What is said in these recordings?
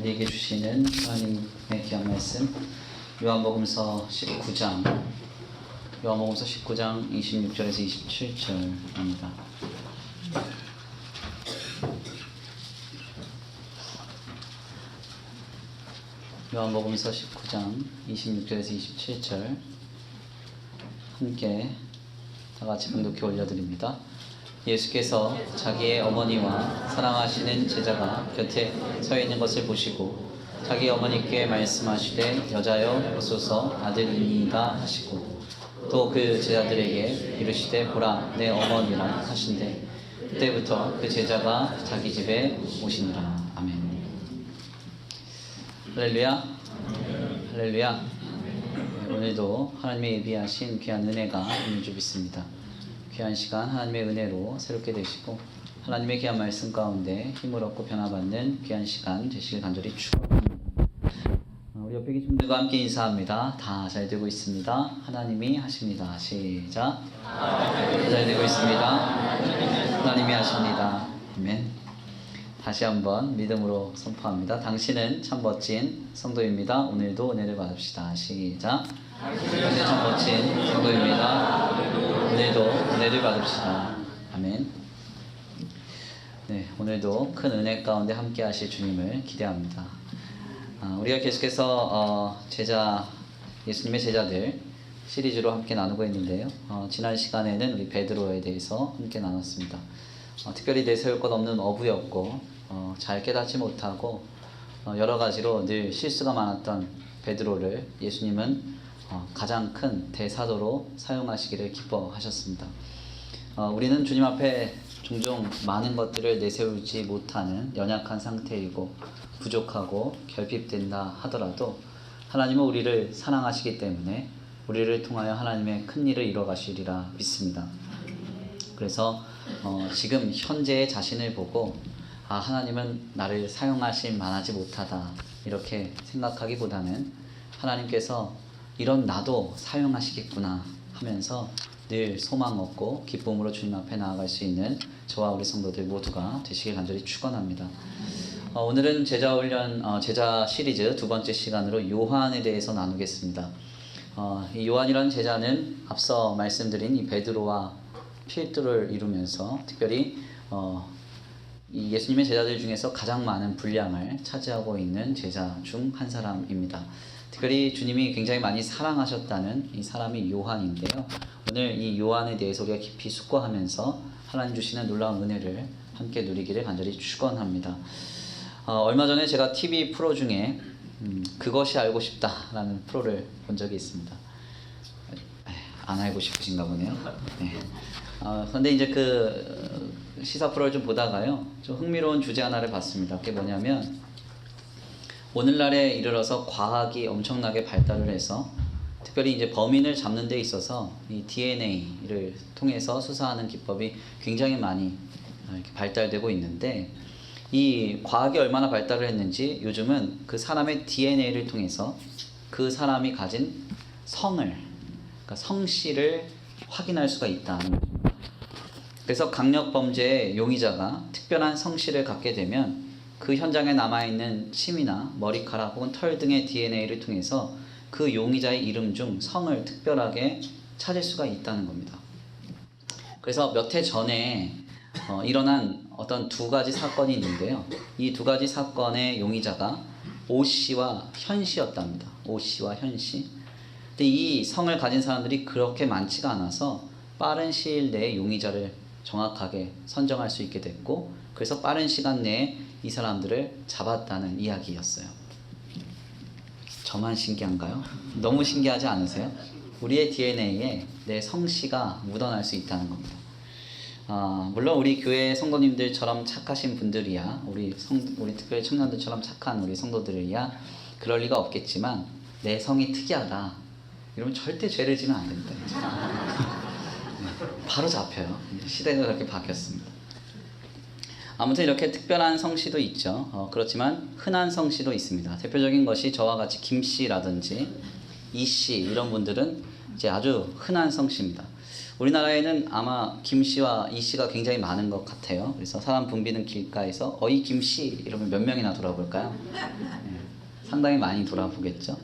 우리에게 주시는 하나님의 귀한 말씀 요한복음서 19장 26절에서 27절입니다. 요한복음서 19장 26절에서 27절 함께 다같이 분독해 올려드립니다. 예수께서 자기의 어머니와 사랑하시는 제자가 곁에 서 있는 것을 보시고 자기 어머니께 말씀하시되 여자여 오소서 아들이니이다 하시고 또 그 제자들에게 이르시되 보라 내 어머니라 하신대 그때부터 그 제자가 자기 집에 오시니라. 아멘. 할렐루야. 할렐루야. 오늘도 하나님의 예비하신 귀한 은혜가 있는 줄 믿습니다. 귀한 시간 하나님의 은혜로 새롭게 되시고 하나님의 귀한 말씀 가운데 힘을 얻고 변화받는 귀한 시간 되시길 간절히 축원합니다. 우리 옆에 계신 분들과 함께 인사합니다. 다 잘 되고 있습니다. 하나님이 하십니다. 시작. 잘 되고 있습니다. 하나님이 하십니다. 아멘. 다시 한번 믿음으로 선포합니다. 당신은 참 멋진 성도입니다. 오늘도 은혜를 받읍시다. 시작. 당신은 참 멋진 성도입니다. 오늘도 은혜를 받읍시다. 아멘. 네, 오늘도 큰 은혜 가운데 함께 하실 주님을 기대합니다. 우리가 계속해서 예수님의 제자들 시리즈로 함께 나누고 있는데요. 지난 시간에는 우리 베드로에 대해서 함께 나눴습니다. 특별히 내세울 것 없는 어부였고 잘 깨닫지 못하고 여러 가지로 늘 실수가 많았던 베드로를 예수님은 가장 큰 대사도로 사용하시기를 기뻐하셨습니다. 우리는 주님 앞에 종종 많은 것들을 내세우지 못하는 연약한 상태이고 부족하고 결핍된다 하더라도 하나님은 우리를 사랑하시기 때문에 우리를 통하여 하나님의 큰 일을 이뤄가시리라 믿습니다. 그래서 지금 현재의 자신을 보고 하나님은 나를 사용하실 만하지 못하다 이렇게 생각하기보다는 하나님께서 이런 나도 사용하시겠구나 하면서 늘 소망 얻고 기쁨으로 주님 앞에 나아갈 수 있는 저와 우리 성도들 모두가 되시길 간절히 축원합니다. 오늘은 제자 시리즈 두 번째 시간으로 요한에 대해서 나누겠습니다. 이 요한이라는 제자는 앞서 말씀드린 이 베드로와 필두를 이루면서 특별히 이 예수님의 제자들 중에서 가장 많은 분량을 차지하고 있는 제자 중 한 사람입니다. 특별히 주님이 굉장히 많이 사랑하셨다는 이 사람이 요한인데요. 오늘 이 요한에 대해서 우리가 깊이 숙고하면서 하나님 주시는 놀라운 은혜를 함께 누리기를 간절히 축원합니다. 얼마 전에 제가 TV 프로 중에 그것이 알고 싶다라는 프로를 본 적이 있습니다. 안 알고 싶으신가 보네요. 네. 근데 이제 그 시사 프로를 좀 보다가요, 좀 흥미로운 주제 하나를 봤습니다. 그게 뭐냐면 오늘날에 이르러서 과학이 엄청나게 발달을 해서 특별히 이제 범인을 잡는 데 있어서 이 DNA를 통해서 수사하는 기법이 굉장히 많이 이렇게 발달되고 있는데 이 과학이 얼마나 발달을 했는지 요즘은 그 사람의 DNA를 통해서 그 사람이 가진 그러니까 성씨를 확인할 수가 있다는 것입니다. 그래서 강력 범죄의 용의자가 특별한 성씨를 갖게 되면 그 현장에 남아있는 침이나 머리카락 혹은 털 등의 DNA를 통해서 그 용의자의 이름 중 성을 특별하게 찾을 수가 있다는 겁니다. 그래서 몇 해 전에 일어난 어떤 두 가지 사건이 있는데요. 이 두 가지 사건의 용의자가 오씨와 현씨였답니다. 오씨와 현씨. 근데 이 성을 가진 사람들이 그렇게 많지가 않아서 빠른 시일 내에 용의자를 정확하게 선정할 수 있게 됐고, 그래서 빠른 시간 내에 이 사람들을 잡았다는 이야기였어요. 저만 신기한가요? 너무 신기하지 않으세요? 우리의 DNA에 내 성씨가 묻어날 수 있다는 겁니다. 물론 우리 교회 성도님들처럼 착하신 분들이야, 우리 특별히 청년들처럼 착한 우리 성도들이야 그럴 리가 없겠지만 내 성이 특이하다 이러면 절대 죄를 지면 안 됩니다. 바로 잡혀요. 시대가 그렇게 바뀌었습니다. 아무튼 이렇게 특별한 성씨도 있죠. 그렇지만 흔한 성씨도 있습니다. 대표적인 것이 저와 같이 김씨라든지 이씨 이런 분들은 이제 아주 흔한 성씨입니다. 우리나라에는 아마 김씨와 이씨가 굉장히 많은 것 같아요. 그래서 사람 붐비는 길가에서 어이 김씨 이러면 몇 명이나 돌아볼까요? 상당히 많이 돌아보겠죠.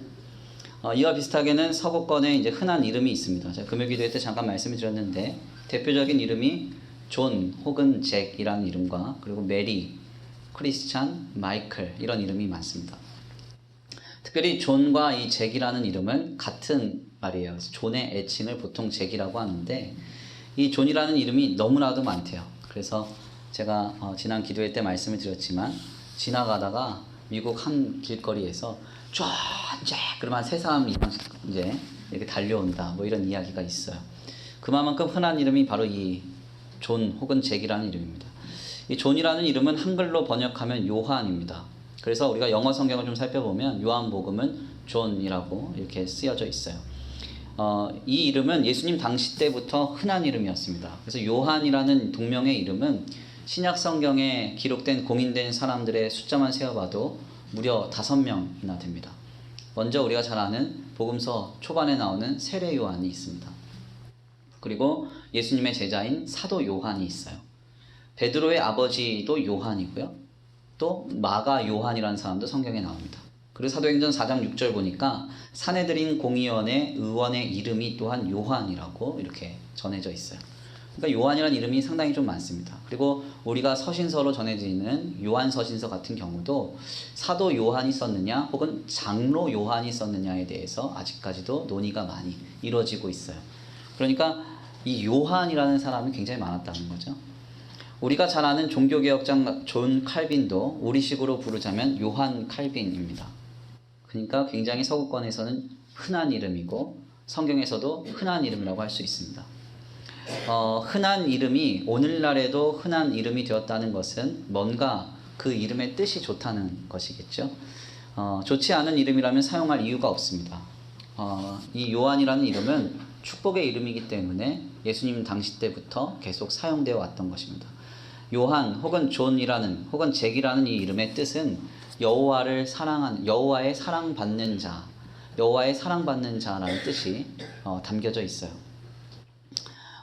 이와 비슷하게는 서구권에 이제 흔한 이름이 있습니다. 제가 금요기도회 때 잠깐 말씀을 드렸는데 대표적인 이름이 존 혹은 잭이라는 이름과 그리고 메리, 크리스찬, 마이클 이런 이름이 많습니다. 특별히 존과 이 잭이라는 이름은 같은 말이에요. 그래서 존의 애칭을 보통 잭이라고 하는데 이 존이라는 이름이 너무나도 많대요. 그래서 제가 지난 기도회 때 말씀을 드렸지만 지나가다가 미국 한 길거리에서 존, 잭 그러면 세 사람 이상씩 이제 이렇게 달려온다 뭐 이런 이야기가 있어요. 그만큼 흔한 이름이 바로 이 존 혹은 잭이라는 이름입니다. 이 존이라는 이름은 한글로 번역하면 요한입니다. 그래서 우리가 영어 성경을 좀 살펴보면 요한복음은 존이라고 이렇게 쓰여져 있어요. 이 이름은 예수님 당시 때부터 흔한 이름이었습니다. 그래서 요한이라는 동명의 이름은 신약 성경에 기록된 공인된 사람들의 숫자만 세어봐도 무려 5명이나 됩니다. 먼저 우리가 잘 아는 복음서 초반에 나오는 세례 요한이 있습니다. 그리고 예수님의 제자인 사도 요한이 있어요. 베드로의 아버지도 요한이고요. 또 마가 요한이라는 사람도 성경에 나옵니다. 그리고 사도행전 4장 6절 보니까 사내들인 공의원의 의원의 이름이 또한 요한이라고 이렇게 전해져 있어요. 그러니까 요한이라는 이름이 상당히 좀 많습니다. 그리고 우리가 서신서로 전해지는 요한 서신서 같은 경우도 사도 요한이 썼느냐 혹은 장로 요한이 썼느냐에 대해서 아직까지도 논의가 많이 이루어지고 있어요. 그러니까 이 요한이라는 사람이 굉장히 많았다는 거죠. 우리가 잘 아는 종교개혁자 존 칼빈도 우리식으로 부르자면 요한 칼빈입니다. 그러니까 굉장히 서구권에서는 흔한 이름이고 성경에서도 흔한 이름이라고 할 수 있습니다. 흔한 이름이 오늘날에도 흔한 이름이 되었다는 것은 뭔가 그 이름의 뜻이 좋다는 것이겠죠. 좋지 않은 이름이라면 사용할 이유가 없습니다. 이 요한이라는 이름은 축복의 이름이기 때문에 예수님 당시 때부터 계속 사용되어 왔던 것입니다. 요한 혹은 존이라는 혹은 잭이라는 이 이름의 뜻은 여호와를 사랑하는 여호와의 사랑받는 자, 여호와의 사랑받는 자라는 뜻이 담겨져 있어요.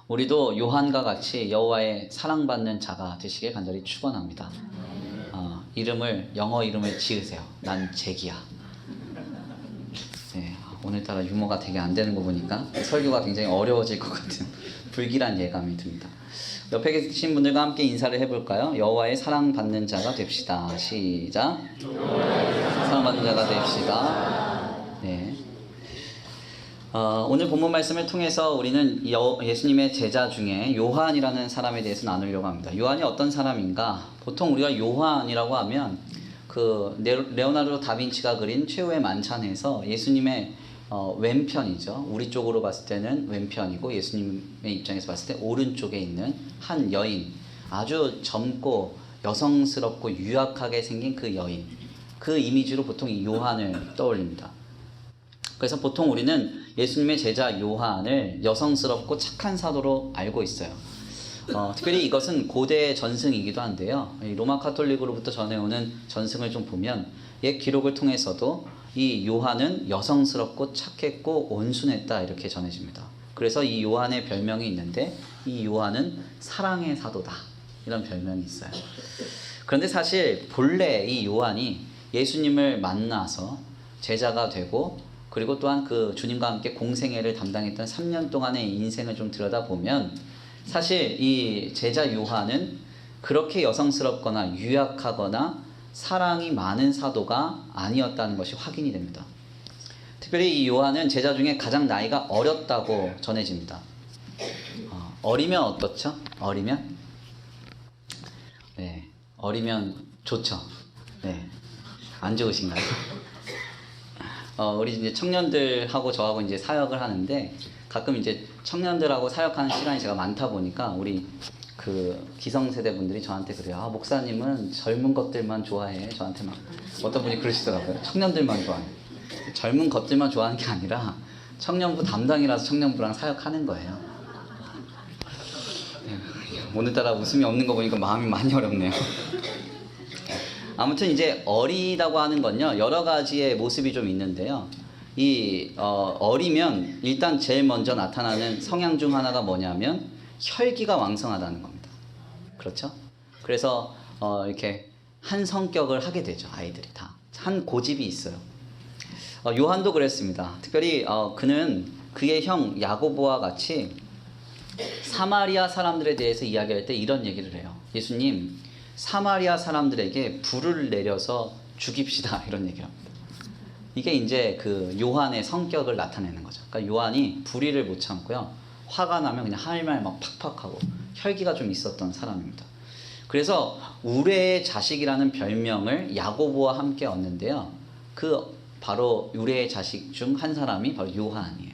우리도 요한과 같이 여호와의 사랑받는 자가 되시길 간절히 축원합니다. 영어 이름을 지으세요. 난 잭이야. 네, 오늘따라 유머가 되게 안 되는 거 보니까 설교가 굉장히 어려워질 것 같은 불길한 예감이 듭니다. 옆에 계신 분들과 함께 인사를 해볼까요? 여호와의 사랑받는 자가 됩시다. 시작. 사랑받는 자가 됩시다. 네. 오늘 본문 말씀을 통해서 우리는 예수님의 제자 중에 요한이라는 사람에 대해서 나누려고 합니다. 요한이 어떤 사람인가? 보통 우리가 요한이라고 하면 그 레오나르도 다빈치가 그린 최후의 만찬에서 예수님의 왼편이죠. 우리 쪽으로 봤을 때는 왼편이고 예수님의 입장에서 봤을 때 오른쪽에 있는 한 여인, 아주 젊고 여성스럽고 유약하게 생긴 그 여인, 그 이미지로 보통 이 요한을 떠올립니다. 그래서 보통 우리는 예수님의 제자 요한을 여성스럽고 착한 사도로 알고 있어요. 특별히 이것은 고대의 전승이기도 한데요. 로마 카톨릭으로부터 전해오는 전승을 좀 보면 옛 기록을 통해서도 이 요한은 여성스럽고 착했고 온순했다 이렇게 전해집니다. 그래서 이 요한의 별명이 있는데 이 요한은 사랑의 사도다 이런 별명이 있어요. 그런데 사실 본래 이 요한이 예수님을 만나서 제자가 되고 그리고 또한 그 주님과 함께 공생애를 담당했던 3년 동안의 인생을 좀 들여다보면 사실 이 제자 요한은 그렇게 여성스럽거나 유약하거나 사랑이 많은 사도가 아니었다는 것이 확인이 됩니다. 특별히 이 요한은 제자 중에 가장 나이가 어렸다고 전해집니다. 어리면 어떻죠? 어리면? 네, 어리면 좋죠. 네, 안 좋으신가요? 우리 이제 청년들하고 저하고 이제 사역을 하는데 가끔 이제 청년들하고 사역하는 시간이 제가 많다 보니까 우리 그 기성세대 분들이 저한테 그래요. 목사님은 젊은 것들만 좋아해. 저한테 막 어떤 분이 그러시더라고요. 청년들만 좋아해. 젊은 것들만 좋아하는 게 아니라 청년부 담당이라서 청년부랑 사역하는 거예요. 오늘따라 웃음이 없는 거 보니까 마음이 많이 어렵네요. 아무튼 이제 어리다고 하는 건요 여러 가지의 모습이 좀 있는데요. 어리면 일단 제일 먼저 나타나는 성향 중 하나가 뭐냐면 혈기가 왕성하다는 겁니다. 그렇죠? 그래서 이렇게 한 성격을 하게 되죠. 아이들이 다. 한 고집이 있어요. 요한도 그랬습니다. 특별히 그는 그의 형 야고보와 같이 사마리아 사람들에 대해서 이야기할 때 이런 얘기를 해요. 예수님, 사마리아 사람들에게 불을 내려서 죽입시다. 이런 얘기를 합니다. 이게 이제 그 요한의 성격을 나타내는 거죠. 그러니까 요한이 불의를 못 참고요. 화가 나면 그냥 할 말 막 팍팍하고 혈기가 좀 있었던 사람입니다. 그래서 우레의 자식이라는 별명을 야고보와 함께 얻는데요. 그 바로 우레의 자식 중 한 사람이 바로 요한이에요.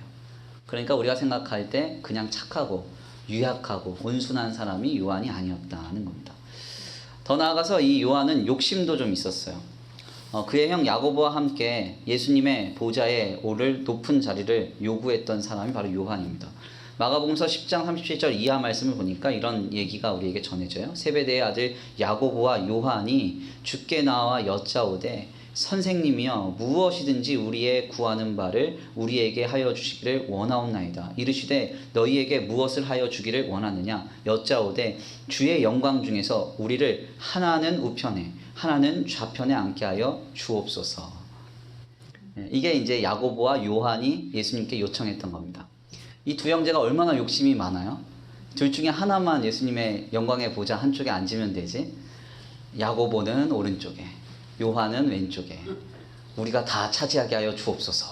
그러니까 우리가 생각할 때 그냥 착하고 유약하고 온순한 사람이 요한이 아니었다는 겁니다. 더 나아가서 이 요한은 욕심도 좀 있었어요. 그의 형 야고보와 함께 예수님의 보좌에 오를 높은 자리를 요구했던 사람이 바로 요한입니다. 마가복음서 10장 37절 이하 말씀을 보니까 이런 얘기가 우리에게 전해져요. 세베대의 아들 야고보와 요한이 주께 나와 여짜오되 선생님이여 무엇이든지 우리의 구하는 바를 우리에게 하여 주시기를 원하옵나이다. 이르시되 너희에게 무엇을 하여 주기를 원하느냐 여짜오되 주의 영광 중에서 우리를 하나는 우편에 하나는 좌편에 앉게 하여 주옵소서. 이게 이제 야고보와 요한이 예수님께 요청했던 겁니다. 이 두 형제가 얼마나 욕심이 많아요? 둘 중에 하나만 예수님의 영광의 보좌 한쪽에 앉으면 되지. 야고보는 오른쪽에, 요한은 왼쪽에. 우리가 다 차지하게 하여 주옵소서.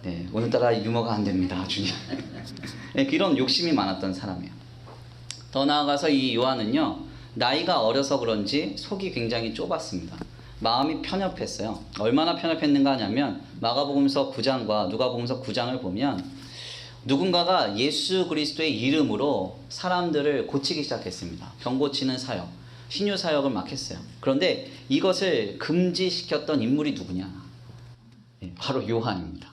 네, 오늘따라 유머가 안 됩니다, 주님. 네, 이런 욕심이 많았던 사람이에요. 더 나아가서 이 요한은요, 나이가 어려서 그런지 속이 굉장히 좁았습니다. 마음이 편협했어요. 얼마나 편협했는가 하냐면 마가복음서 9장과 누가복음서 9장을 보면 누군가가 예수 그리스도의 이름으로 사람들을 고치기 시작했습니다. 병 고치는 사역, 신유 사역을 막 했어요. 그런데 이것을 금지시켰던 인물이 누구냐? 바로 요한입니다.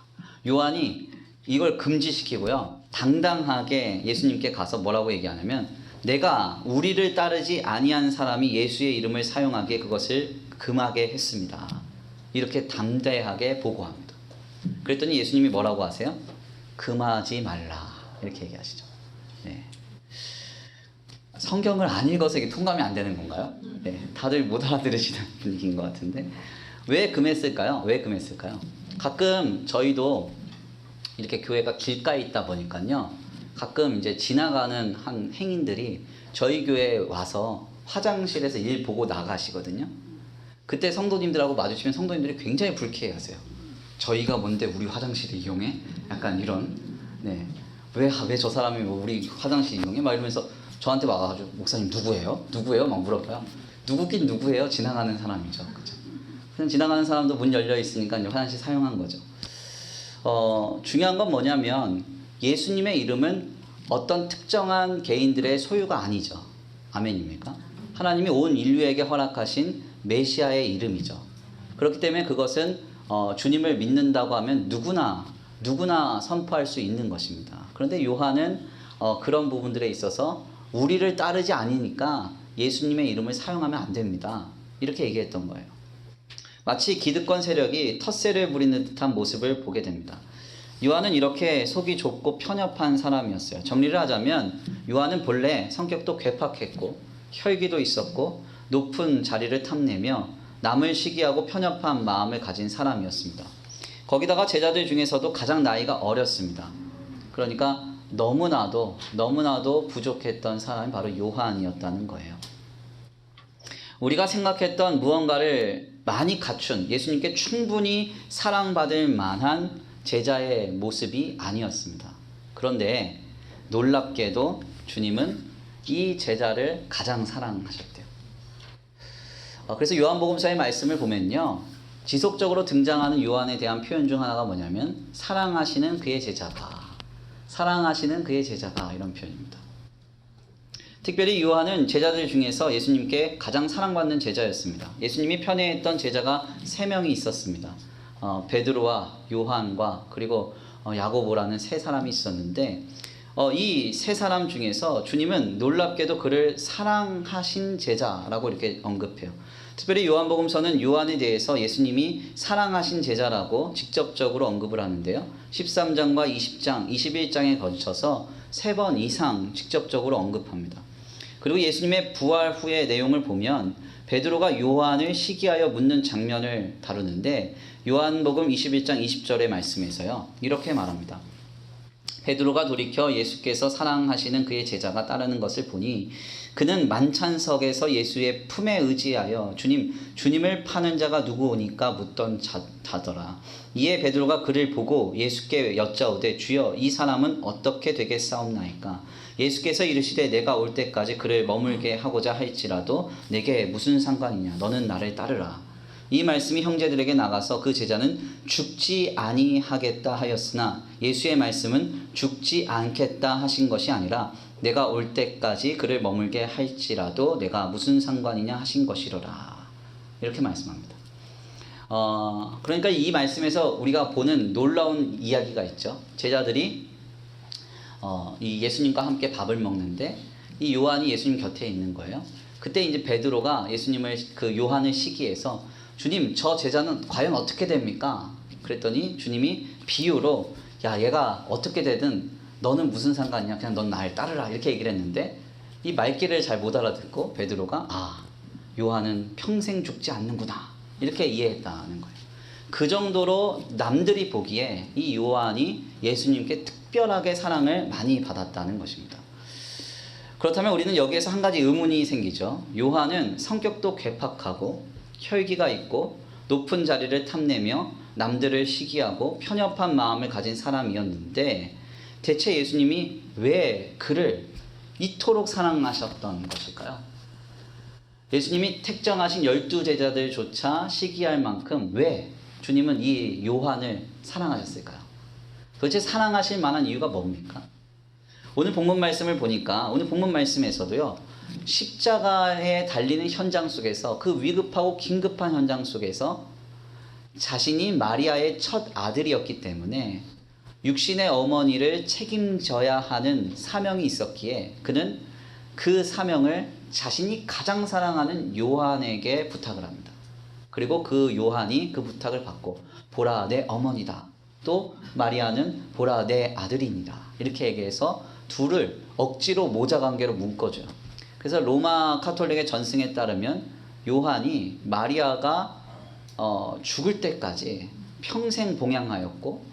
요한이 이걸 금지시키고요. 당당하게 예수님께 가서 뭐라고 얘기하냐면 내가 우리를 따르지 아니한 사람이 예수의 이름을 사용하기에 그것을 금하게 했습니다. 이렇게 담대하게 보고합니다. 그랬더니 예수님이 뭐라고 하세요? 금하지 말라 이렇게 얘기하시죠. 네. 성경을 안 읽어서 이게 통감이 안 되는 건가요? 네. 다들 못 알아들으시는 분위기인 것 같은데 왜 금했을까요? 왜 금했을까요? 가끔 저희도 이렇게 교회가 길가에 있다 보니까요. 가끔 이제 지나가는 한 행인들이 저희 교회에 와서 화장실에서 일 보고 나가시거든요. 그때 성도님들하고 마주치면 성도님들이 굉장히 불쾌해하세요. 저희가 뭔데 우리 화장실을 이용해? 약간 이런. 네. 왜 저 사람이 우리 화장실 이용해? 막 이러면서 저한테 와가지고 목사님 누구예요? 누구예요? 막 물어봐요. 누구긴 누구예요? 지나가는 사람이죠. 그죠? 그냥 지나가는 사람도 문 열려 있으니까 이제 화장실 사용한 거죠. 중요한 건 뭐냐면 예수님의 이름은 어떤 특정한 개인들의 소유가 아니죠. 아멘입니까? 하나님이 온 인류에게 허락하신 메시아의 이름이죠. 그렇기 때문에 그것은 주님을 믿는다고 하면 누구나 선포할 수 있는 것입니다. 그런데 요한은 그런 부분들에 있어서 우리를 따르지 않으니까 예수님의 이름을 사용하면 안 됩니다. 이렇게 얘기했던 거예요. 마치 기득권 세력이 텃세를 부리는 듯한 모습을 보게 됩니다. 요한은 이렇게 속이 좁고 편협한 사람이었어요. 정리를 하자면 요한은 본래 성격도 괴팍했고 혈기도 있었고 높은 자리를 탐내며 남을 시기하고 편협한 마음을 가진 사람이었습니다. 거기다가 제자들 중에서도 가장 나이가 어렸습니다. 그러니까 너무나도 부족했던 사람이 바로 요한이었다는 거예요. 우리가 생각했던 무언가를 많이 갖춘 예수님께 충분히 사랑받을 만한 제자의 모습이 아니었습니다. 그런데 놀랍게도 주님은 이 제자를 가장 사랑하셨대요. 그래서 요한복음서의 말씀을 보면요. 지속적으로 등장하는 요한에 대한 표현 중 하나가 뭐냐면 사랑하시는 그의 제자가 이런 표현입니다. 특별히 요한은 제자들 중에서 예수님께 가장 사랑받는 제자였습니다. 예수님이 편애했던 제자가 3명이 있었습니다. 베드로와 요한과 그리고 야고보라는 3사람이 있었는데 이 3사람 중에서 주님은 놀랍게도 그를 사랑하신 제자라고 이렇게 언급해요. 특별히 요한복음서는 요한에 대해서 예수님이 사랑하신 제자라고 직접적으로 언급을 하는데요. 13장과 20장, 21장에 거쳐서 3번 이상 직접적으로 언급합니다. 그리고 예수님의 부활 후의 내용을 보면 베드로가 요한을 시기하여 묻는 장면을 다루는데 요한복음 21장 20절의 말씀에서요. 이렇게 말합니다. 베드로가 돌이켜 예수께서 사랑하시는 그의 제자가 따르는 것을 보니 그는 만찬석에서 예수의 품에 의지하여 주님을 파는 자가 누구오니까 묻던 자더라. 이에 베드로가 그를 보고 예수께 여짜오되 주여 이 사람은 어떻게 되겠사옵나이까. 예수께서 이르시되 내가 올 때까지 그를 머물게 하고자 할지라도 내게 무슨 상관이냐. 너는 나를 따르라. 이 말씀이 형제들에게 나가서 그 제자는 죽지 아니하겠다 하였으나 예수의 말씀은 죽지 않겠다 하신 것이 아니라 내가 올 때까지 그를 머물게 할지라도 내가 무슨 상관이냐 하신 것이로라. 이렇게 말씀합니다. 그러니까 이 말씀에서 우리가 보는 놀라운 이야기가 있죠. 제자들이 이 예수님과 함께 밥을 먹는데 이 요한이 예수님 곁에 있는 거예요. 그때 이제 베드로가 예수님을 그 요한을 시기해서 주님, 저 제자는 과연 어떻게 됩니까? 그랬더니 주님이 비유로 야, 얘가 어떻게 되든 너는 무슨 상관이냐? 그냥 넌 날 따르라. 이렇게 얘기를 했는데 이 말귀를 잘 못 알아듣고 베드로가 요한은 평생 죽지 않는구나. 이렇게 이해했다는 거예요. 그 정도로 남들이 보기에 이 요한이 예수님께 특별하게 사랑을 많이 받았다는 것입니다. 그렇다면 우리는 여기에서 한 가지 의문이 생기죠. 요한은 성격도 괴팍하고 혈기가 있고 높은 자리를 탐내며 남들을 시기하고 편협한 마음을 가진 사람이었는데 대체 예수님이 왜 그를 이토록 사랑하셨던 것일까요? 예수님이 택정하신 12제자들조차 시기할 만큼 왜 주님은 이 요한을 사랑하셨을까요? 도대체 사랑하실 만한 이유가 뭡니까? 오늘 본문 말씀을 보니까 오늘 본문 말씀에서도요. 십자가에 달리는 현장 속에서 그 위급하고 긴급한 현장 속에서 자신이 마리아의 첫 아들이었기 때문에 육신의 어머니를 책임져야 하는 사명이 있었기에 그는 그 사명을 자신이 가장 사랑하는 요한에게 부탁을 합니다. 그리고 그 요한이 그 부탁을 받고 보라 내 어머니다. 또 마리아는 보라 내 아들입니다. 이렇게 얘기해서 둘을 억지로 모자관계로 묶어줘요. 그래서 로마 카톨릭의 전승에 따르면 요한이 마리아가 죽을 때까지 평생 봉양하였고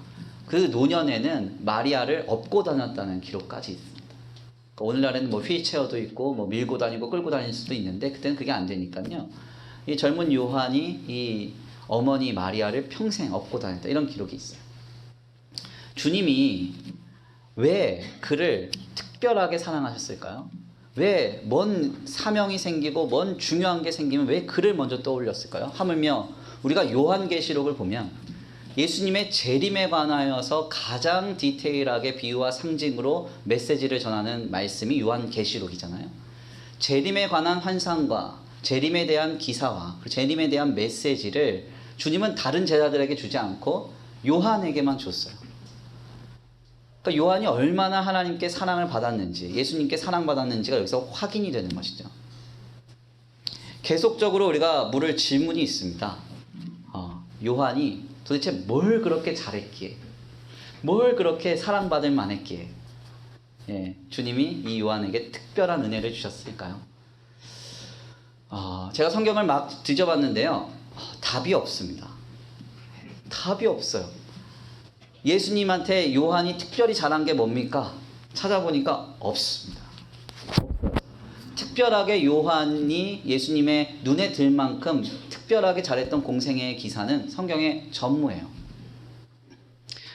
그 노년에는 마리아를 업고 다녔다는 기록까지 있습니다. 그러니까 오늘날에는 뭐 휠체어도 있고 뭐 밀고 다니고 끌고 다닐 수도 있는데 그때는 그게 안 되니까요. 이 젊은 요한이 이 어머니 마리아를 평생 업고 다녔다 이런 기록이 있어요. 주님이 왜 그를 특별하게 사랑하셨을까요? 왜 뭔 사명이 생기고 뭔 중요한 게 생기면 왜 그를 먼저 떠올렸을까요? 하물며 우리가 요한계시록을 보면 예수님의 재림에 관하여서 가장 디테일하게 비유와 상징으로 메시지를 전하는 말씀이 요한계시록이잖아요. 재림에 관한 환상과 재림에 대한 기사와 재림에 대한 메시지를 주님은 다른 제자들에게 주지 않고 요한에게만 줬어요. 그러니까 요한이 얼마나 하나님께 사랑을 받았는지, 예수님께 사랑받았는지가 여기서 확인이 되는 것이죠. 계속적으로 우리가 물을 질문이 있습니다. 요한이 도대체 뭘 그렇게 잘했기에, 뭘 그렇게 사랑받을 만했기에 주님이 이 요한에게 특별한 은혜를 주셨을까요? 제가 성경을 막 뒤져봤는데요. 답이 없습니다. 답이 없어요. 예수님한테 요한이 특별히 잘한 게 뭡니까? 찾아보니까 없습니다. 특별하게 요한이 예수님의 눈에 들 만큼 특별하게 잘했던 공생애의 기사는 성경에 전무해요.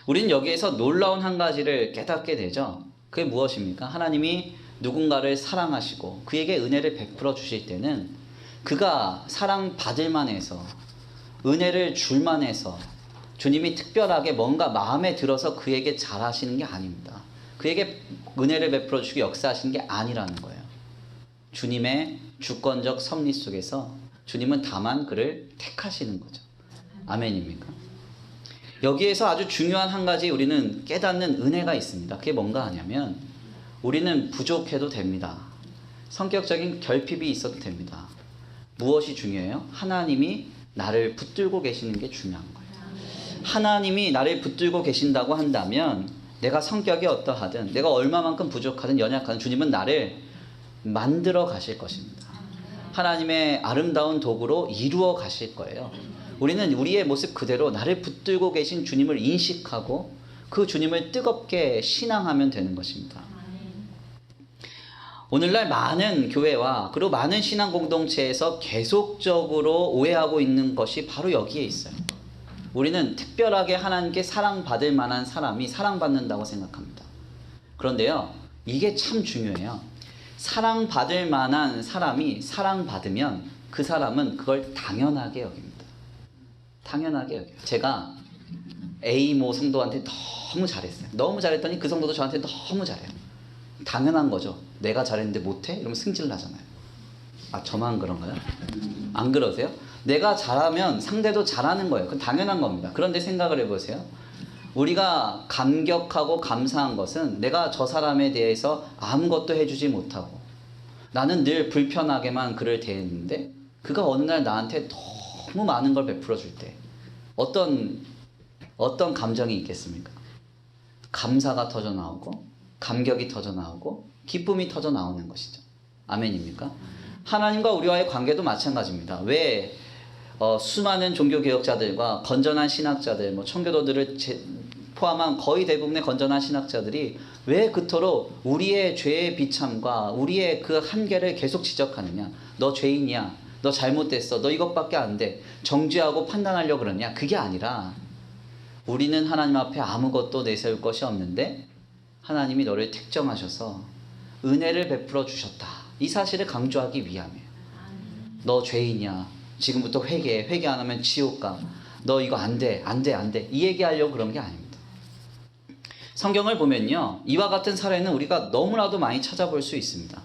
우리는 여기에서 놀라운 한 가지를 깨닫게 되죠. 그게 무엇입니까? 하나님이 누군가를 사랑하시고 그에게 은혜를 베풀어 주실 때는 그가 사랑받을 만해서 은혜를 줄 만해서 주님이 특별하게 뭔가 마음에 들어서 그에게 잘하시는 게 아닙니다. 그에게 은혜를 베풀어 주시고 역사하시는 게 아니라는 거예요. 주님의 주권적 섭리 속에서 주님은 다만 그를 택하시는 거죠. 아멘입니까? 여기에서 아주 중요한 한 가지 우리는 깨닫는 은혜가 있습니다. 그게 뭔가 하냐면 우리는 부족해도 됩니다. 성격적인 결핍이 있어도 됩니다. 무엇이 중요해요? 하나님이 나를 붙들고 계시는 게 중요한 거예요. 하나님이 나를 붙들고 계신다고 한다면 내가 성격이 어떠하든 내가 얼마만큼 부족하든 연약하든 주님은 나를 만들어 가실 것입니다. 하나님의 아름다운 도구로 이루어 가실 거예요. 우리는 우리의 모습 그대로 나를 붙들고 계신 주님을 인식하고 그 주님을 뜨겁게 신앙하면 되는 것입니다. 오늘날 많은 교회와 그리고 많은 신앙 공동체에서 계속적으로 오해하고 있는 것이 바로 여기에 있어요. 우리는 특별하게 하나님께 사랑받을 만한 사람이 사랑받는다고 생각합니다. 그런데요, 이게 참 중요해요. 사랑받을 만한 사람이 사랑받으면 그 사람은 그걸 당연하게 여깁니다. 당연하게 여겨요. 제가 A 모 성도한테 너무 잘했어요. 너무 잘했더니 그 성도도 저한테 너무 잘해요. 당연한 거죠. 내가 잘했는데 못해? 이러면 승질 나잖아요. 아, 저만 그런가요? 안 그러세요? 내가 잘하면 상대도 잘하는 거예요. 그건 당연한 겁니다. 그런데 생각을 해보세요. 우리가 감격하고 감사한 것은 내가 저 사람에 대해서 아무것도 해주지 못하고 나는 늘 불편하게만 그를 대했는데 그가 어느 날 나한테 너무 많은 걸 베풀어 줄 때 어떤 감정이 있겠습니까? 감사가 터져 나오고 감격이 터져 나오고 기쁨이 터져 나오는 것이죠. 아멘입니까? 하나님과 우리와의 관계도 마찬가지입니다. 왜 수많은 종교개혁자들과 건전한 신학자들, 청교도들을 포함한 거의 대부분의 건전한 신학자들이 왜 그토록 우리의 죄의 비참과 우리의 그 한계를 계속 지적하느냐? 너 죄인이야. 너 잘못됐어. 너 이것밖에 안 돼. 정죄하고 판단하려고 그러냐? 그게 아니라 우리는 하나님 앞에 아무것도 내세울 것이 없는데 하나님이 너를 택정하셔서 은혜를 베풀어 주셨다. 이 사실을 강조하기 위함이에요. 너 죄인이야. 지금부터 회개해. 회개 안 하면 지옥 가. 너 이거 안 돼. 안 돼. 안 돼. 이 얘기하려고 그런 게 아닙니다. 성경을 보면요. 이와 같은 사례는 우리가 너무나도 많이 찾아볼 수 있습니다.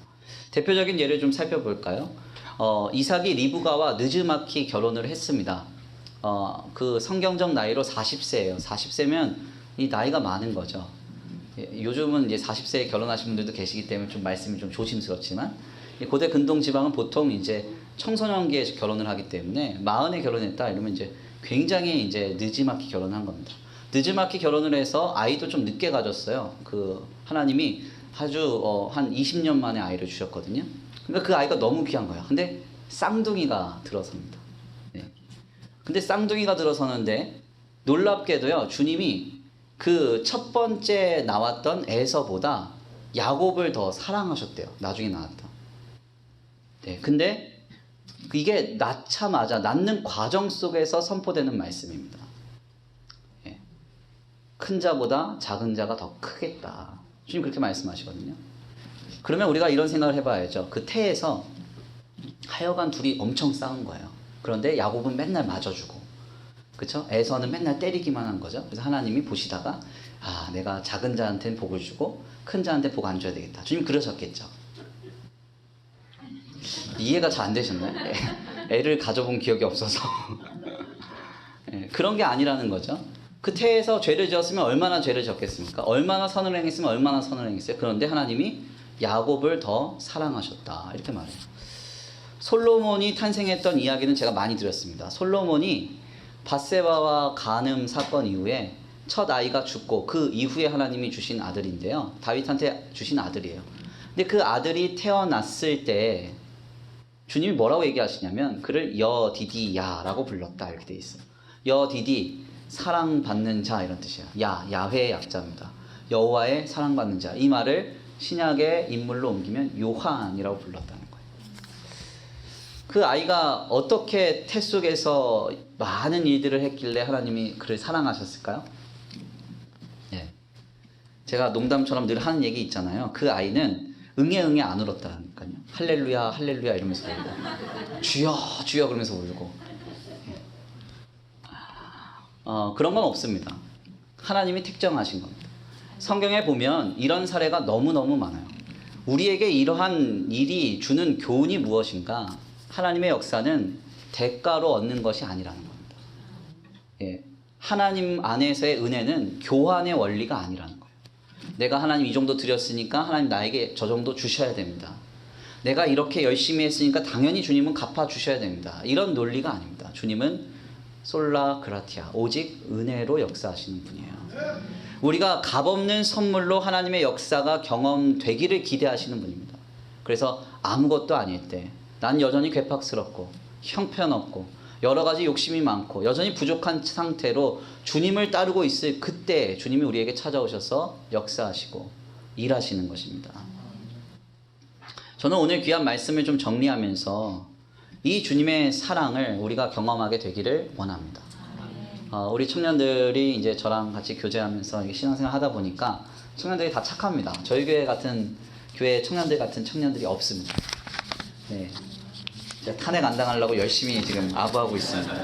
대표적인 예를 좀 살펴볼까요? 이삭이 리브가와 느즈마키 결혼을 했습니다. 그 성경적 나이로 40세예요. 40세면 이 나이가 많은 거죠. 요즘은 이제 40세에 결혼하신 분들도 계시기 때문에 좀 말씀이 좀 조심스럽지만 고대 근동 지방은 보통 이제 청소년기에 결혼을 하기 때문에 40에 결혼했다 이러면 이제 굉장히 이제 느지막히 결혼한 겁니다. 느지막히 결혼을 해서 아이도 좀 늦게 가졌어요. 그 하나님이 아주 한 20년 만에 아이를 주셨거든요. 그러니까 그 아이가 너무 귀한 거예요. 근데 쌍둥이가 들어섭니다. 네. 근데 쌍둥이가 들어서는데 놀랍게도요. 주님이 그 첫 번째 나왔던 에서보다 야곱을 더 사랑하셨대요. 나중에 나왔던. 네, 근데 이게 낳자마자 낳는 과정 속에서 선포되는 말씀입니다. 네. 큰 자보다 작은 자가 더 크겠다. 주님 그렇게 말씀하시거든요. 그러면 우리가 이런 생각을 해봐야죠. 그 태에서 하여간 둘이 엄청 싸운 거예요. 그런데 야곱은 맨날 맞아주고, 그쵸? 에서는 맨날 때리기만 한 거죠. 그래서 하나님이 보시다가 내가 작은 자한테는 복을 주고 큰 자한테 복 안 줘야 되겠다. 주님 그러셨겠죠. 이해가 잘 안 되셨나요? 애를 가져본 기억이 없어서 그런 게 아니라는 거죠. 그 태에서 죄를 지었으면 얼마나 죄를 지었겠습니까? 얼마나 선을 행했으면 얼마나 선을 행했어요. 그런데 하나님이 야곱을 더 사랑하셨다 이렇게 말해요. 솔로몬이 탄생했던 이야기는 제가 많이 들었습니다. 솔로몬이 밧세바와 간음 사건 이후에 첫 아이가 죽고 그 이후에 하나님이 주신 아들인데요. 다윗한테 주신 아들이에요. 근데 그 아들이 태어났을 때 주님이 뭐라고 얘기하시냐면 그를 여디디야라고 불렀다 이렇게 돼 있어요. 여디디 사랑받는 자 이런 뜻이에요. 야훼의 약자입니다. 여호와의 사랑받는 자. 이 말을 신약의 인물로 옮기면 요한이라고 불렀다는 거예요. 그 아이가 어떻게 태 속에서 많은 일들을 했길래 하나님이 그를 사랑하셨을까요? 네. 제가 농담처럼 늘 하는 얘기 있잖아요. 그 아이는 응애 안 울었다니까요. 할렐루야 할렐루야 이러면서 울고 주여 주여 그러면서 울고 그런 건 없습니다. 하나님이 특정하신 겁니다. 성경에 보면 이런 사례가 너무너무 많아요. 우리에게 이러한 일이 주는 교훈이 무엇인가? 하나님의 역사는 대가로 얻는 것이 아니라는 겁니다. 예. 하나님 안에서의 은혜는 교환의 원리가 아니라는 거예요. 내가 하나님 이 정도 드렸으니까 하나님 나에게 저 정도 주셔야 됩니다. 내가 이렇게 열심히 했으니까 당연히 주님은 갚아주셔야 됩니다. 이런 논리가 아닙니다. 주님은 솔라 그라티아, 오직 은혜로 역사하시는 분이에요. 우리가 값없는 선물로 하나님의 역사가 경험되기를 기대하시는 분입니다. 그래서 아무것도 아닐 때 난 여전히 괴팍스럽고 형편없고 여러 가지 욕심이 많고 여전히 부족한 상태로 주님을 따르고 있을 그때 주님이 우리에게 찾아오셔서 역사하시고 일하시는 것입니다. 저는 오늘 귀한 말씀을 좀 정리하면서 이 주님의 사랑을 우리가 경험하게 되기를 원합니다. 우리 청년들이 이제 저랑 같이 교제하면서 신앙생활 하다 보니까 청년들이 다 착합니다. 저희 교회 같은 교회 청년들 같은 청년들이 없습니다. 네. 탄핵 안 당하려고 열심히 지금 아부하고 있습니다.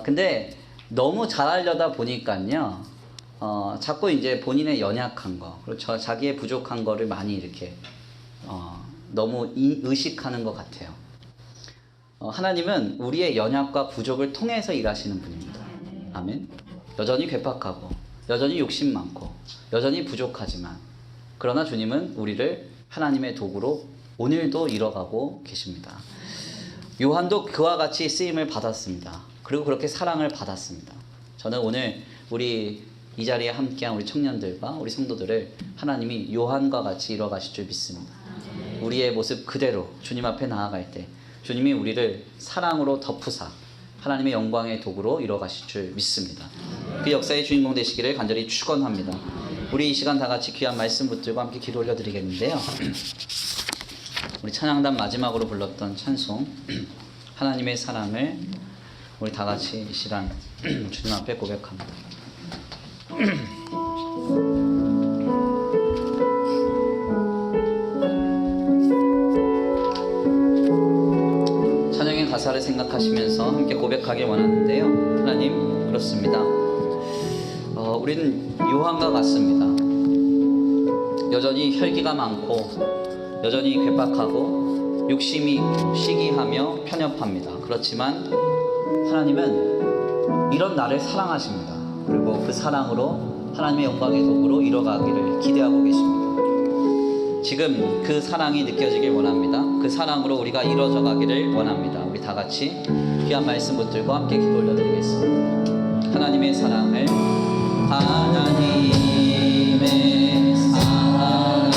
근데 너무 잘하려다 보니까요, 자꾸 이제 본인의 연약한 거, 그리고 자기의 부족한 거를 많이 이렇게 너무 의식하는 것 같아요. 하나님은 우리의 연약과 부족을 통해서 일하시는 분입니다. 아멘. 여전히 괴팍하고, 여전히 욕심 많고, 여전히 부족하지만, 그러나 주님은 우리를 하나님의 도구로 오늘도 이뤄가고 계십니다. 요한도 그와 같이 쓰임을 받았습니다. 그리고 그렇게 사랑을 받았습니다. 저는 오늘 우리 이 자리에 함께한 우리 청년들과 우리 성도들을 하나님이 요한과 같이 이뤄가실 줄 믿습니다. 우리의 모습 그대로 주님 앞에 나아갈 때 주님이 우리를 사랑으로 덮으사 하나님의 영광의 도구로 이뤄가실 줄 믿습니다. 그 역사의 주인공 되시기를 간절히 축원합니다. 우리 이 시간 다 같이 귀한 말씀 붙들고 함께 기도 올려드리겠는데요. 우리 찬양단 마지막으로 불렀던 찬송 하나님의 사랑을 우리 다 같이 이 시간 주님 앞에 고백합니다. 찬양의 가사를 생각하시면서 함께 고백하길 원하는데요. 하나님, 그렇습니다. 우리는 요한과 같습니다. 여전히 혈기가 많고 여전히 괴팍하고 욕심이 시기하며 편협합니다. 그렇지만 하나님은 이런 나를 사랑하십니다. 그리고 그 사랑으로 하나님의 영광의 도구로 이뤄가기를 기대하고 계십니다. 지금 그 사랑이 느껴지길 원합니다. 그 사랑으로 우리가 이뤄져 가기를 원합니다. 우리 다 같이 귀한 말씀 붙들고 함께 기도 올려드리겠습니다. 하나님의 사랑을 하나님의 사랑을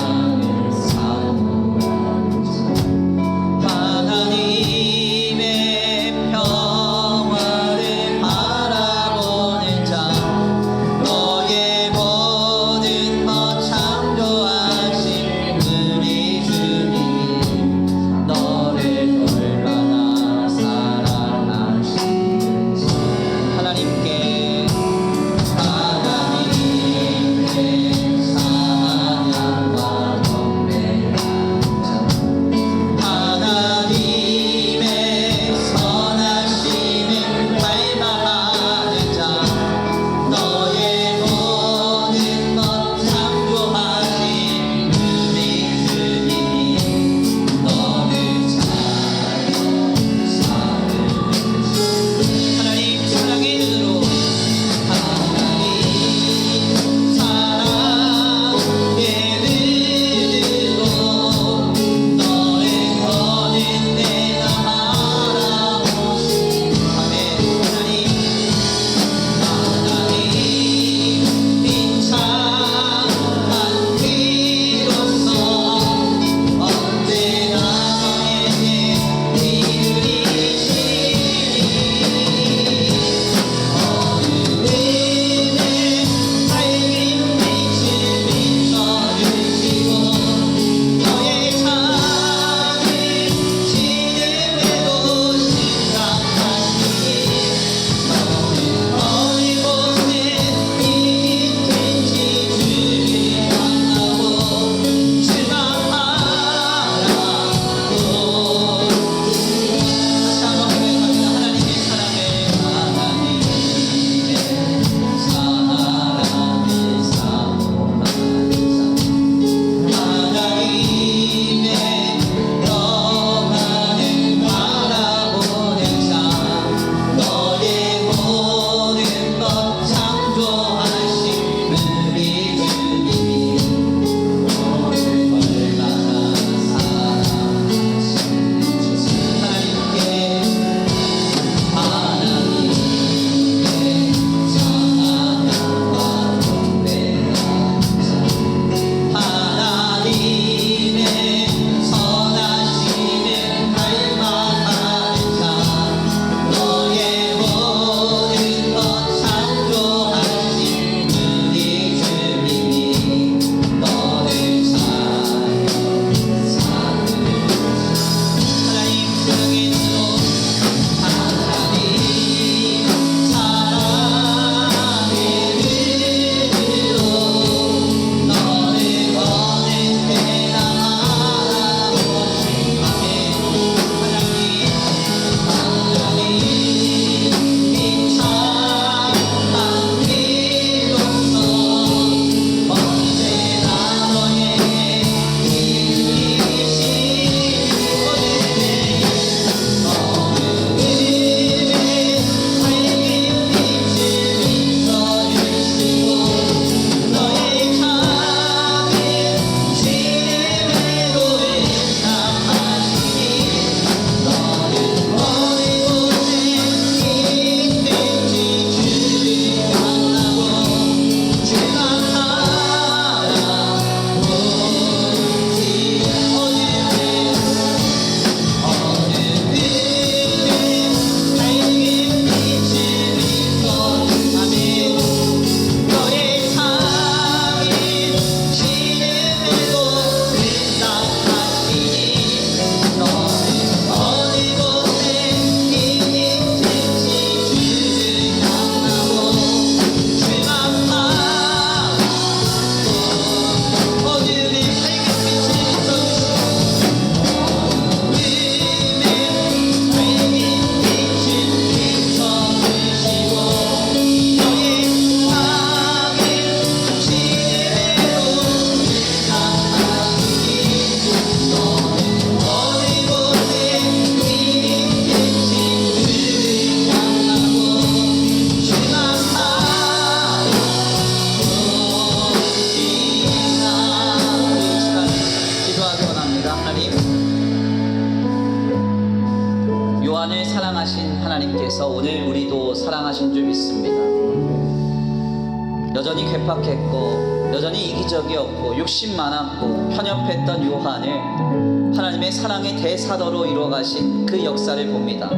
하나님의 평화를 바라보는 자 너의 모든 것 창조하신 우리 주님 너를 얼마나 사랑하시는지 하나님께 하나님의 하나님께서 오늘 우리도 사랑하신 줄 믿습니다. 여전히 괴팍했고 여전히 이기적이었고 욕심 많았고 편협했던 요한을 하나님의 사랑의 대사도로 이루어가신 그 역사를 봅니다.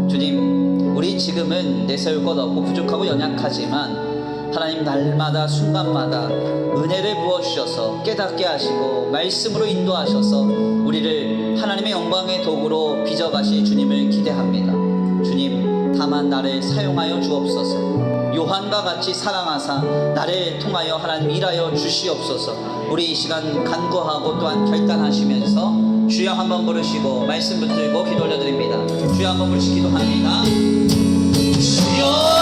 주님, 우리 지금은 내세울 것 없고 부족하고 연약하지만 하나님 날마다 순간마다 은혜를 부어주셔서 깨닫게 하시고 말씀으로 인도하셔서 우리를 하나님의 영광의 도구로 빚어가실 주님을 기대합니다. 주님, 다만 나를 사용하여 주옵소서. 요한과 같이 사랑하사 나를 통하여 하나님 일하여 주시옵소서. 우리 이 시간 간구하고 또한 결단하시면서 주여 한번 부르시고 말씀 붙들고 기도 올려드립니다. 주여 한번 부르시 기도합니다. 주여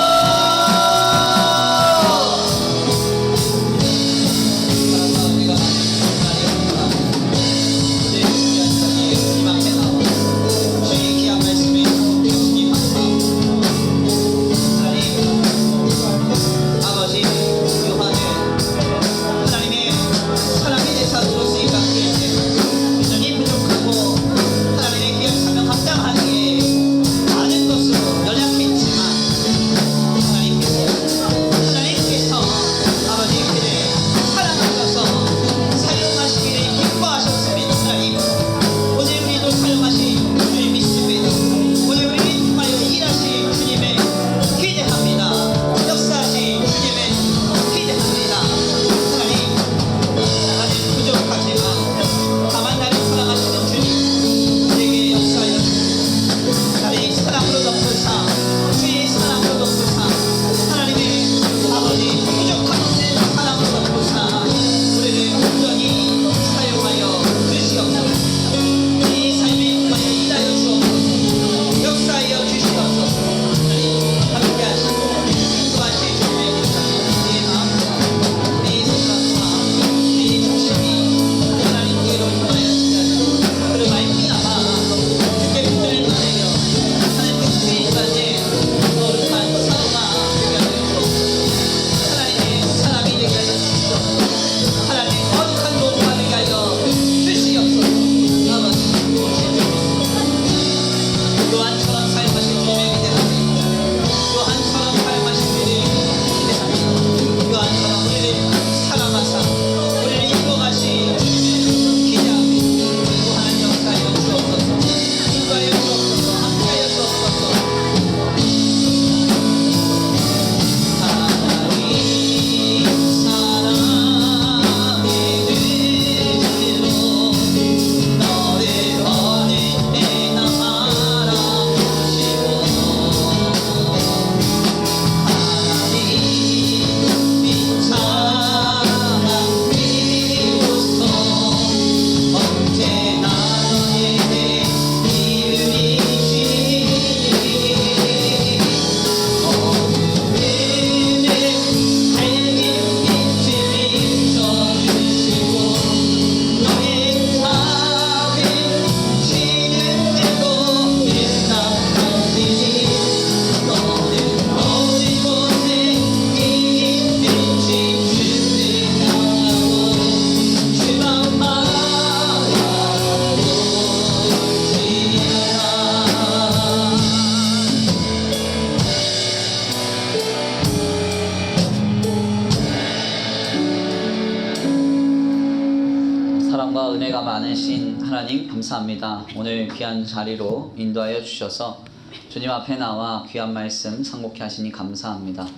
사랑과 은혜가 많으신 하나님 감사합니다. 오늘 귀한 자리로 인도하여 주셔서 주님 앞에 나와 귀한 말씀 상고케 하시니 감사합니다.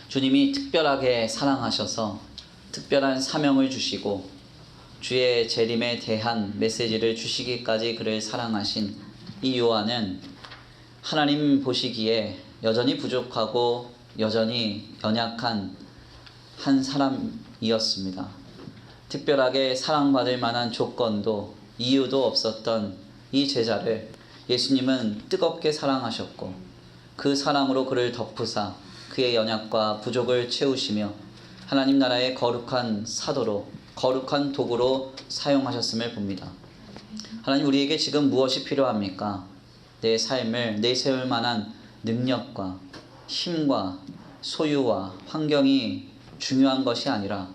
주님이 특별하게 사랑하셔서 특별한 사명을 주시고 주의 재림에 대한 메시지를 주시기까지 그를 사랑하신 이 요한은 하나님 보시기에 여전히 부족하고 여전히 연약한 한 사람이었습니다. 특별하게 사랑받을 만한 조건도 이유도 없었던 이 제자를 예수님은 뜨겁게 사랑하셨고 그 사랑으로 그를 덮으사 그의 연약과 부족을 채우시며 하나님 나라의 거룩한 사도로 거룩한 도구로 사용하셨음을 봅니다. 하나님, 우리에게 지금 무엇이 필요합니까? 내 삶을 내세울 만한 능력과 힘과 소유와 환경이 중요한 것이 아니라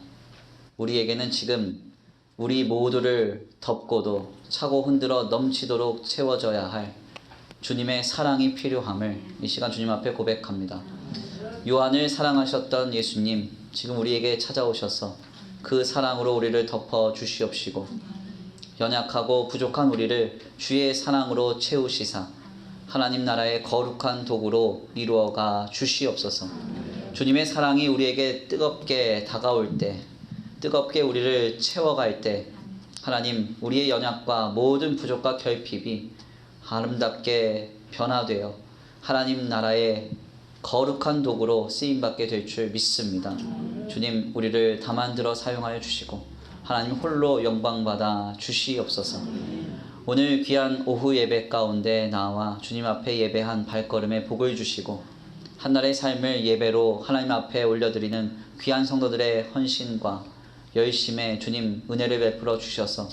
우리에게는 지금 우리 모두를 덮고도 차고 흔들어 넘치도록 채워져야 할 주님의 사랑이 필요함을 이 시간 주님 앞에 고백합니다. 요한을 사랑하셨던 예수님, 지금 우리에게 찾아오셔서 그 사랑으로 우리를 덮어 주시옵시고 연약하고 부족한 우리를 주의 사랑으로 채우시사 하나님 나라의 거룩한 도구로 이루어가 주시옵소서. 주님의 사랑이 우리에게 뜨겁게 다가올 때, 뜨겁게 우리를 채워갈 때 하나님, 우리의 연약과 모든 부족과 결핍이 아름답게 변화되어 하나님 나라의 거룩한 도구로 쓰임받게 될 줄 믿습니다. 주님, 우리를 다 만들어 사용하여 주시고 하나님 홀로 영광받아 주시옵소서. 오늘 귀한 오후 예배 가운데 나와 주님 앞에 예배한 발걸음에 복을 주시고 한날의 삶을 예배로 하나님 앞에 올려드리는 귀한 성도들의 헌신과 열심에 주님 은혜를 베풀어 주셔서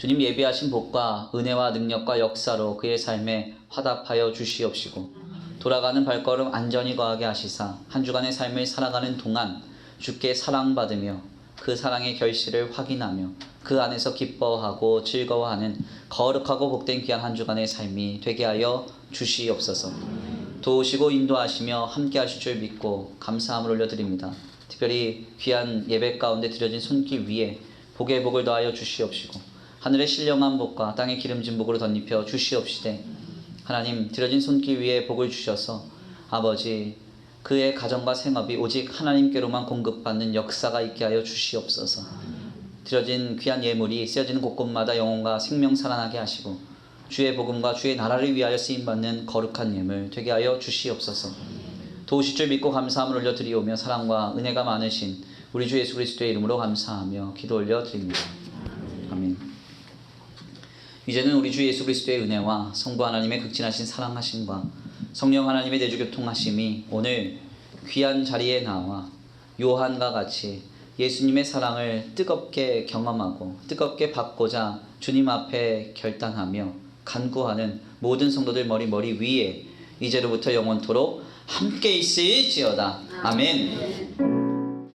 주님 예비하신 복과 은혜와 능력과 역사로 그의 삶에 화답하여 주시옵시고 돌아가는 발걸음 안전히 거하게 하시사 한 주간의 삶을 살아가는 동안 주께 사랑받으며 그 사랑의 결실을 확인하며 그 안에서 기뻐하고 즐거워하는 거룩하고 복된 귀한 한 주간의 삶이 되게 하여 주시옵소서. 도우시고 인도하시며 함께 하실 줄 믿고 감사함을 올려드립니다. 특별히 귀한 예배 가운데 드려진 손길 위에 복의 복을 더하여 주시옵시고 하늘의 신령한 복과 땅의 기름진 복으로 덧입혀 주시옵시되 하나님, 드려진 손길 위에 복을 주셔서 아버지, 그의 가정과 생업이 오직 하나님께로만 공급받는 역사가 있게 하여 주시옵소서. 드려진 귀한 예물이 쓰여지는 곳곳마다 영혼과 생명 살아나게 하시고 주의 복음과 주의 나라를 위하여 쓰임받는 거룩한 예물 되게 하여 주시옵소서. 도우실 줄 믿고 감사함을 올려드리오며 사랑과 은혜가 많으신 우리 주 예수 그리스도의 이름으로 감사하며 기도 올려드립니다. 아멘. 이제는 우리 주 예수 그리스도의 은혜와 성부 하나님의 극진하신 사랑하심과 성령 하나님의 내주교통하심이 오늘 귀한 자리에 나와 요한과 같이 예수님의 사랑을 뜨겁게 경험하고 뜨겁게 받고자 주님 앞에 결단하며 간구하는 모든 성도들 머리 위에 이제로부터 영원토록 함께 있을지어다. 아멘.